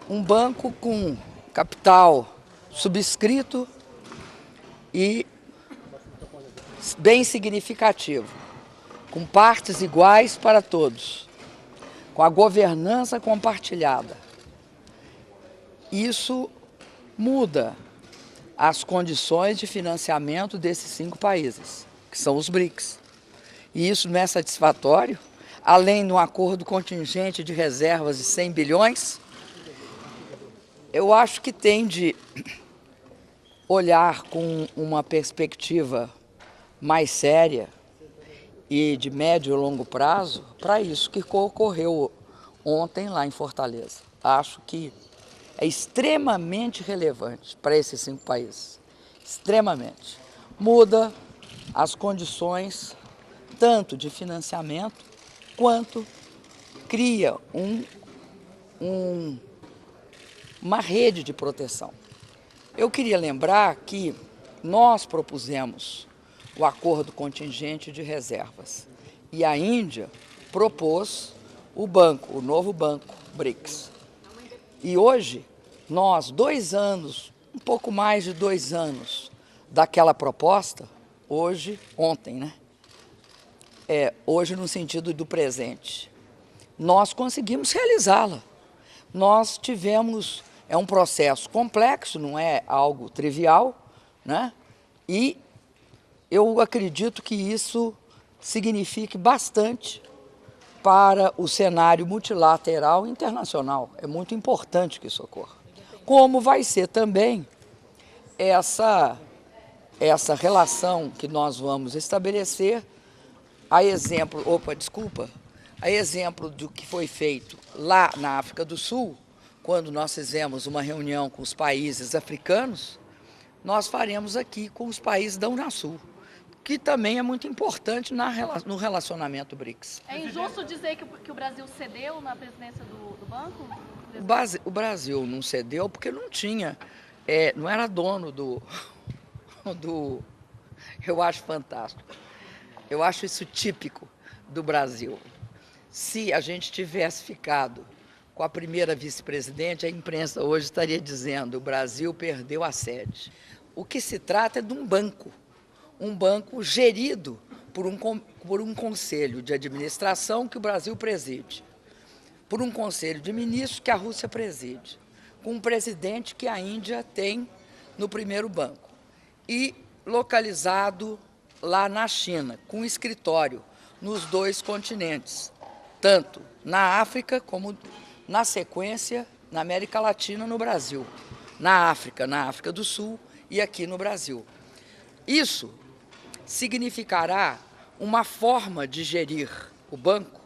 Um banco com capital subscrito e bem significativo, com partes iguais para todos, com a governança compartilhada. Isso muda as condições de financiamento desses 5 países, que são os BRICS. E isso não é satisfatório, além de um acordo contingente de reservas de 100 bilhões, eu acho que tem de olhar com uma perspectiva mais séria e de médio e longo prazo para isso que ocorreu ontem lá em Fortaleza. Acho que é extremamente relevante para esses 5 países, extremamente. Muda as condições tanto de financiamento quanto cria uma rede de proteção. Eu queria lembrar que nós propusemos o acordo contingente de reservas e a Índia propôs o novo banco BRICS. E hoje, nós, 2 anos, um pouco mais de 2 anos daquela proposta, ontem, né? Hoje no sentido do presente, nós conseguimos realizá-la. Nós tivemos, é um processo complexo, não é algo trivial, né? E eu acredito que isso signifique bastante para o cenário multilateral internacional. É muito importante que isso ocorra. Como vai ser também essa relação que nós vamos estabelecer, a exemplo do que foi feito lá na África do Sul, quando nós fizemos uma reunião com os países africanos, nós faremos aqui com os países da Unasul, que também é muito importante no relacionamento BRICS. É injusto dizer que o Brasil cedeu na presidência do banco? O Brasil não cedeu porque não tinha, não era dono do... Eu acho fantástico. Eu acho isso típico do Brasil. Se a gente tivesse ficado com a primeira vice-presidente, a imprensa hoje estaria dizendo: o Brasil perdeu a sede. O que se trata é de um banco gerido por um conselho de administração que o Brasil preside, por um conselho de ministros que a Rússia preside, com um presidente que a Índia tem no primeiro banco e localizado lá na China, com escritório nos 2 continentes, tanto na África como, na sequência, na América Latina, no Brasil, na África do Sul e aqui no Brasil. Isso significará uma forma de gerir o banco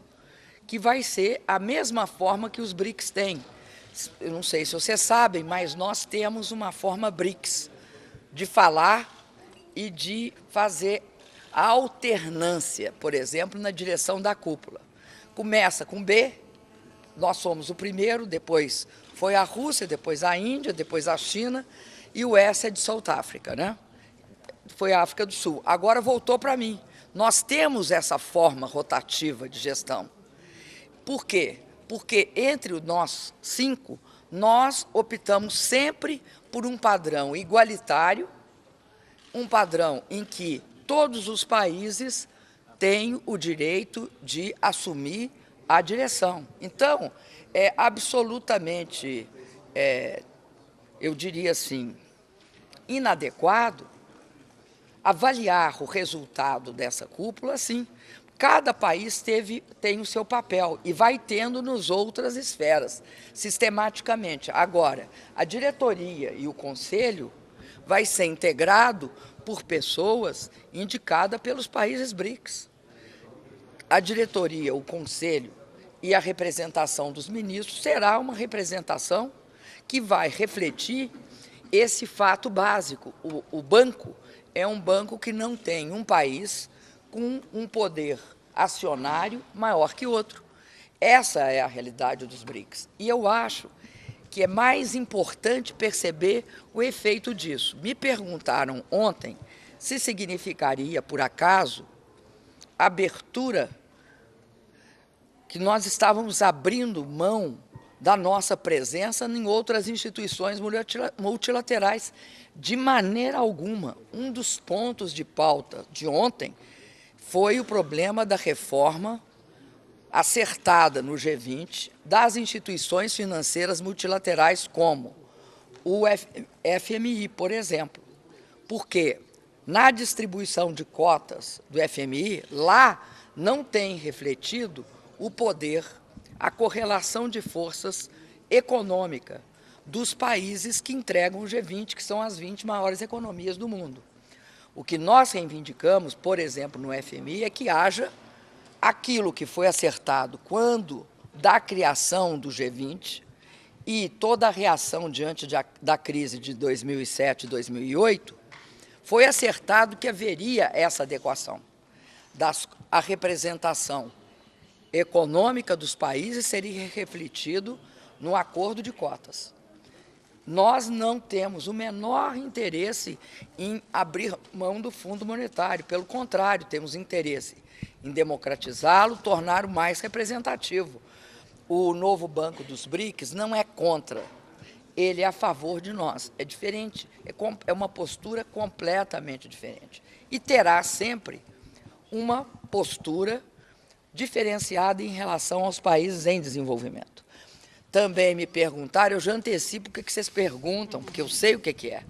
que vai ser a mesma forma que os BRICS têm. Eu não sei se vocês sabem, mas nós temos uma forma BRICS de falar e de fazer a alternância, por exemplo, na direção da cúpula. Começa com B, nós somos o primeiro, depois foi a Rússia, depois a Índia, depois a China, e o S é de South África, né? Foi a África do Sul. Agora voltou para mim. Nós temos essa forma rotativa de gestão. Por quê? Porque entre nós 5, nós optamos sempre por um padrão igualitário, um padrão em que todos os países têm o direito de assumir a direção. Então, é absolutamente, eu diria assim, inadequado avaliar o resultado dessa cúpula assim. Cada país tem o seu papel e vai tendo nas outras esferas, sistematicamente. Agora, a diretoria e o conselho vai ser integrado por pessoas indicadas pelos países BRICS. A diretoria, o conselho e a representação dos ministros será uma representação que vai refletir esse fato básico. O banco é um banco que não tem um país com um poder acionário maior que outro. Essa é a realidade dos BRICS. E eu acho que é mais importante perceber o efeito disso. Me perguntaram ontem se significaria, por acaso, abertura, que nós estávamos abrindo mão da nossa presença em outras instituições multilaterais. De maneira alguma. Um dos pontos de pauta de ontem foi o problema da reforma acertada no G20 das instituições financeiras multilaterais, como o FMI, por exemplo. Porque na distribuição de cotas do FMI, lá não tem refletido o poder, a correlação de forças econômica dos países que entregam o G20, que são as 20 maiores economias do mundo. O que nós reivindicamos, por exemplo, no FMI, é que haja aquilo que foi acertado quando da criação do G20 e toda a reação diante da crise de 2007 e 2008, foi acertado que haveria essa adequação. A representação econômica dos países seria refletido no acordo de cotas. Nós não temos o menor interesse em abrir mão do Fundo Monetário, pelo contrário, temos interesse em democratizá-lo, torná-lo mais representativo. O novo Banco dos BRICS não é contra, ele é a favor de nós. É diferente, é uma postura completamente diferente. E terá sempre uma postura diferenciada em relação aos países em desenvolvimento. Também me perguntaram, eu já antecipo o que vocês perguntam, porque eu sei o que é.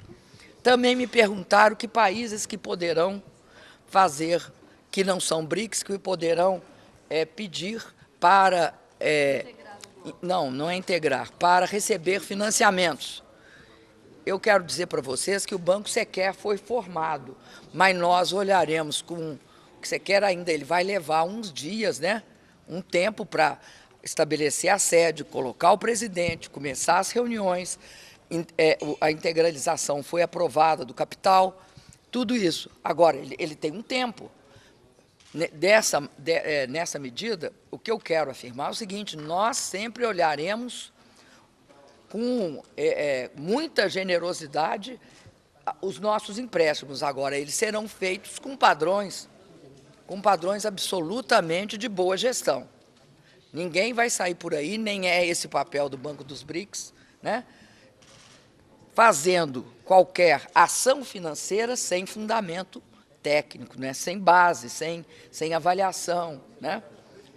Também me perguntaram que países que poderão fazer, que não são BRICS, que poderão pedir para... não é integrar, para receber financiamentos. Eu quero dizer para vocês que o Banco Sequer foi formado, mas nós olharemos com o que Sequer ainda, ele vai levar uns dias, né? Um tempo para estabelecer a sede, colocar o presidente, começar as reuniões, a integralização foi aprovada do capital, tudo isso. Agora, ele tem um tempo. Nessa medida, o que eu quero afirmar é o seguinte: nós sempre olharemos com muita generosidade os nossos empréstimos. Agora, eles serão feitos com padrões absolutamente de boa gestão. Ninguém vai sair por aí, nem é esse o papel do Banco dos BRICS, né? Fazendo qualquer ação financeira sem fundamento técnico, né? Sem base, sem avaliação, né?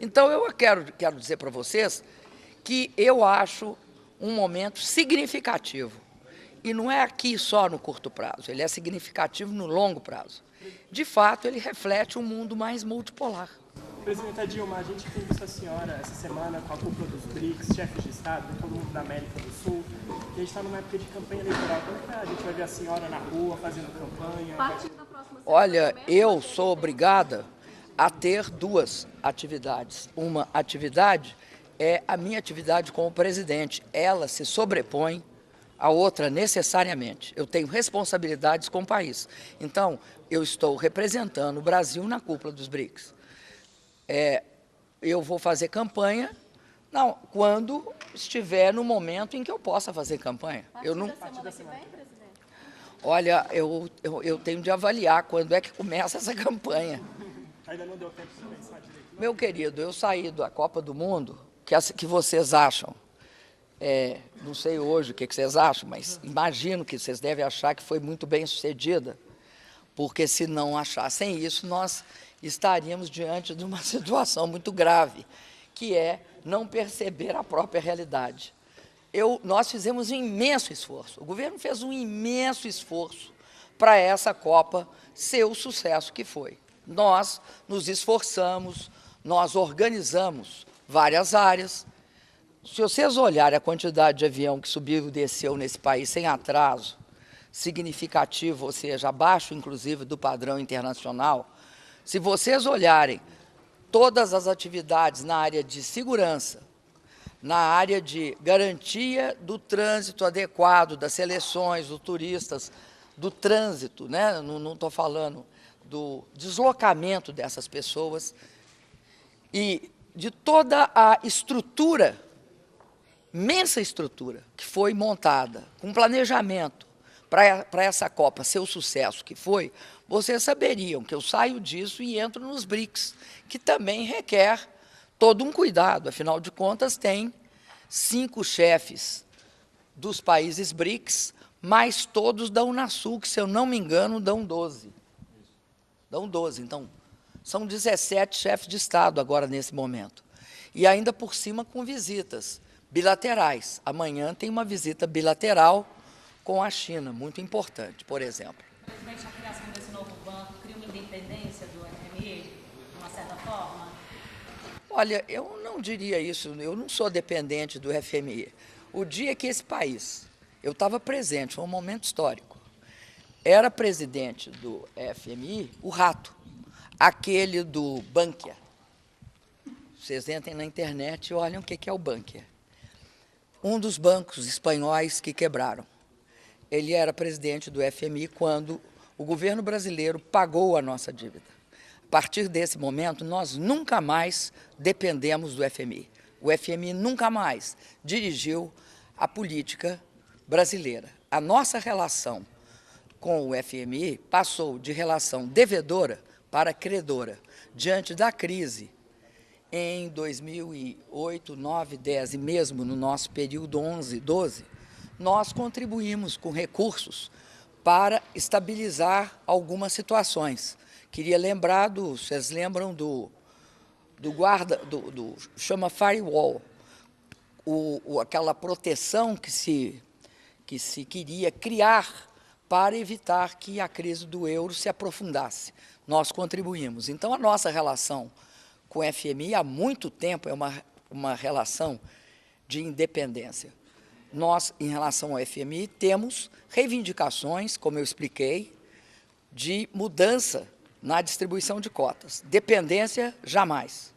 Então, eu quero dizer para vocês que eu acho um momento significativo. E não é aqui só no curto prazo, ele é significativo no longo prazo. De fato, ele reflete um mundo mais multipolar. Presidenta Dilma, a gente tem visto a senhora essa semana com a cúpula dos BRICS, chefes de Estado, todo mundo da América do Sul, e a gente está numa época de campanha eleitoral. Quando que a gente vai ver a senhora na rua fazendo campanha? Olha, eu sou obrigada a ter duas atividades. Uma atividade é a minha atividade como presidente. Ela se sobrepõe à outra necessariamente. Eu tenho responsabilidades com o país. Então, eu estou representando o Brasil na cúpula dos BRICS. Eu vou fazer campanha quando estiver no momento em que eu possa fazer campanha. Semana que vem, presidente? Olha, eu tenho de avaliar quando é que começa essa campanha. Ainda não deu tempo de pensar direito. Meu querido, eu saí da Copa do Mundo, que vocês acham, não sei hoje o que vocês acham, mas imagino que vocês devem achar que foi muito bem sucedida, porque se não achassem isso, nós estaríamos diante de uma situação muito grave, que é não perceber a própria realidade. Nós fizemos um imenso esforço, o governo fez um imenso esforço para essa Copa ser o sucesso que foi. Nós nos esforçamos, nós organizamos várias áreas. Se vocês olharem a quantidade de avião que subiu e desceu nesse país sem atraso significativo, ou seja, abaixo, inclusive, do padrão internacional, se vocês olharem todas as atividades na área de segurança, na área de garantia do trânsito adequado, das seleções, dos turistas, do trânsito, né? Não estou falando do deslocamento dessas pessoas, e de toda a estrutura, imensa estrutura, que foi montada, com planejamento para essa Copa ser o sucesso que foi, vocês saberiam que eu saio disso e entro nos BRICS, que também requer todo um cuidado, afinal de contas tem 5 chefes dos países BRICS, mais todos da Unasul, que, se eu não me engano, dão 12. Dão 12. Então, são 17 chefes de Estado agora, nesse momento. E ainda por cima com visitas bilaterais. Amanhã tem uma visita bilateral com a China, muito importante, por exemplo. Presidente, a criação desse novo banco cria uma independência do FMI, de uma certa forma? Olha, eu não diria isso, eu não sou dependente do FMI. O dia que esse país, eu estava presente, foi um momento histórico, era presidente do FMI o Rato, aquele do Bankia. Vocês entrem na internet e olhem o que é o Bankia. Um dos bancos espanhóis que quebraram. Ele era presidente do FMI quando o governo brasileiro pagou a nossa dívida. A partir desse momento, nós nunca mais dependemos do FMI. O FMI nunca mais dirigiu a política brasileira. A nossa relação com o FMI passou de relação devedora para credora. Diante da crise, em 2008, 9, 10 e mesmo no nosso período 11, 12, nós contribuímos com recursos para estabilizar algumas situações. Queria lembrar vocês lembram do guarda, chama firewall, aquela proteção que se queria criar para evitar que a crise do euro se aprofundasse. Nós contribuímos. Então, a nossa relação com o FMI há muito tempo é uma relação de independência. Nós, em relação ao FMI, temos reivindicações, como eu expliquei, de mudança na distribuição de cotas. Dependência, jamais.